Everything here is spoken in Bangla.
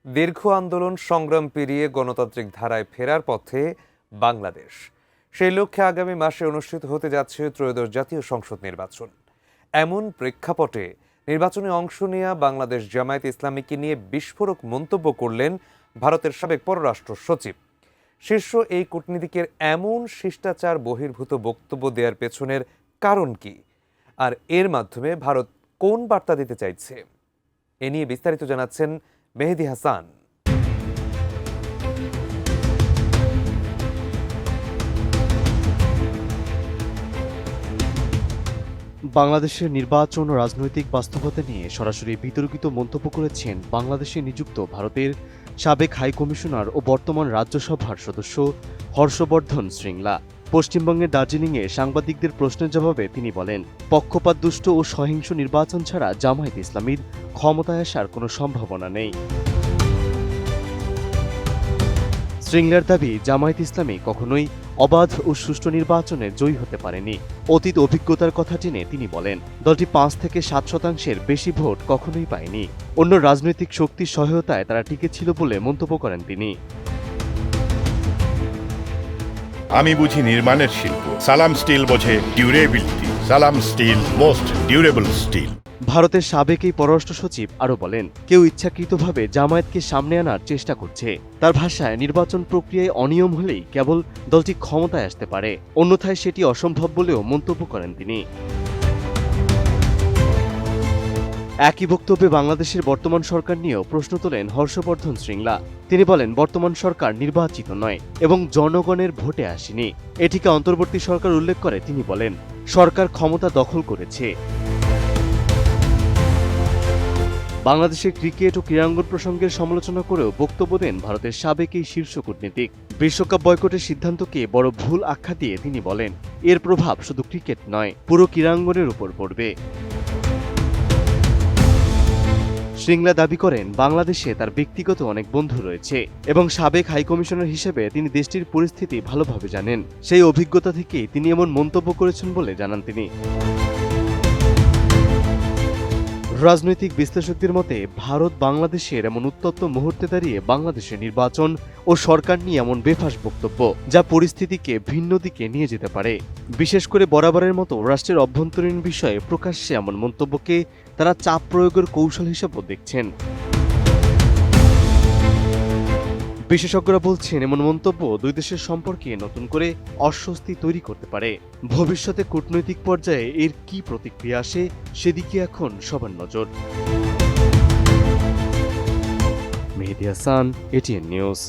দীর্ঘ আন্দোলন সংগ্রাম পেরিয়ে গণতান্ত্রিক ধারায় ফেরার পথে বাংলাদেশ। সেই লক্ষ্যে আগামী মাসে অনুষ্ঠিত হতে যাচ্ছে ত্রয়োদশ জাতীয় সংসদ নির্বাচন। এমন প্রেক্ষাপটে নির্বাচনে অংশ নেওয়া বাংলাদেশ জামায়াতে ইসলামীকে নিয়ে বিস্ফোরক মন্তব্য করলেন ভারতের সাবেক পররাষ্ট্র সচিব। শীর্ষ এই কূটনীতিকের এমন শিষ্টাচার বহির্ভূত বক্তব্য দেওয়ার পেছনের কারণ কি, আর এর মাধ্যমে ভারত কোন বার্তা দিতে চাইছে, এ নিয়ে বিস্তারিত জানাচ্ছেন মেহেদী হাসান। বাংলাদেশের নির্বাচন ও রাজনৈতিক বাস্তবতা নিয়ে সরাসরি বিতর্কিত মন্তব্য করেছেন বাংলাদেশে নিযুক্ত ভারতের সাবেক হাই কমিশনার ও বর্তমান রাজ্যসভার সদস্য হর্ষবর্ধন শ্রিংলা। পশ্চিমবঙ্গের দার্জিলিংয়ে সাংবাদিকদের প্রশ্নের জবাবে তিনি বলেন, পক্ষপাতদুষ্ট ও সহিংস নির্বাচন ছাড়া জামায়াতে ইসলামীর ক্ষমতায় আসার কোনো সম্ভাবনা নেই। শ্রিংলার দাবি, জামায়াতে ইসলামী কখনোই অবাধ ও সুষ্ঠু নির্বাচনে জয়ী হতে পারেনি। অতীত অভিজ্ঞতার কথা টেনে তিনি বলেন, দলটি ৫ থেকে ৭% বেশি ভোট কখনোই পায়নি। অন্য রাজনৈতিক শক্তির সহায়তায় তারা টিকে ছিল বলে মন্তব্য করেন তিনি। আমি বুঝি নির্মাণের শিল্প, সালাম স্টিল বোঝে ডিউরেবিলিটি। সালাম স্টিল, মোস্ট ডিউরেবল স্টিল। ভারতের সাবেক এই পররাষ্ট্র সচিব আরও বলেন, কেউ ইচ্ছাকৃতভাবে জামায়াতকে সামনে আনার চেষ্টা করছে। তার ভাষায়, নির্বাচন প্রক্রিয়ায় অনিয়ম হলেই কেবল দলটি ক্ষমতায় আসতে পারে, অন্যথায় সেটি অসম্ভব বলেও মন্তব্য করেন তিনি। একই বক্তব্যে বাংলাদেশের বর্তমান সরকার নিয়েও প্রশ্ন তোলেন হর্ষবর্ধন শ্রিংলা। তিনি বলেন, বর্তমান সরকার নির্বাচিত নয় এবং জনগণের ভোটে আসেনি। এটিকে অন্তর্বর্তী সরকার উল্লেখ করে তিনি বলেন, সরকার ক্ষমতা দখল করেছে। বাংলাদেশের ক্রিকেট ও ক্রীড়াঙ্গন প্রসঙ্গের সমালোচনা করেও বক্তব্য দেন ভারতের সাবেক এই শীর্ষ কূটনীতিক। বিশ্বকাপ বয়কটের সিদ্ধান্তকে বড় ভুল আখ্যা দিয়ে তিনি বলেন, এর প্রভাব শুধু ক্রিকেট নয়, পুরো ক্রীড়াঙ্গনের উপর পড়বে। শ্রিংলা দাবি করেন, বাংলাদেশে তার ব্যক্তিগত অনেক বন্ধু রয়েছে এবং সাবেক হাইকমিশনার হিসেবে তিনি দেশটির পরিস্থিতি ভালোভাবে জানেন। সেই অভিজ্ঞতা থেকেই তিনি এমন মন্তব্য করেছেন বলে জানান তিনি। রাজনৈতিক বিশ্লেষকদের মতে, ভারত বাংলাদেশের এমন উত্তপ্ত মুহূর্তে দাঁড়িয়ে বাংলাদেশের নির্বাচন ও সরকার নিয়ে এমন বেফাঁস বক্তব্য, যা পরিস্থিতিকে ভিন্ন দিকে নিয়ে যেতে পারে। বিশেষ করে বরাবরের মতো রাষ্ট্রের অভ্যন্তরীণ বিষয়ে প্রকাশ্যে এমন মন্তব্যকে তারা চাপ প্রয়োগের কৌশল হিসেবেও দেখছেন। বিশেষজ্ঞরা বলছেন, এমন মন্তব্য দুই দেশের সম্পর্কে নতুন করে অস্বস্তি তৈরি করতে পারে। ভবিষ্যতে কূটনৈতিক পর্যায়ে এর কি প্রতিক্রিয়া আসে, সেদিকে এখন সবার নজর। মেহেদী হাসান, এটিএন নিউজ।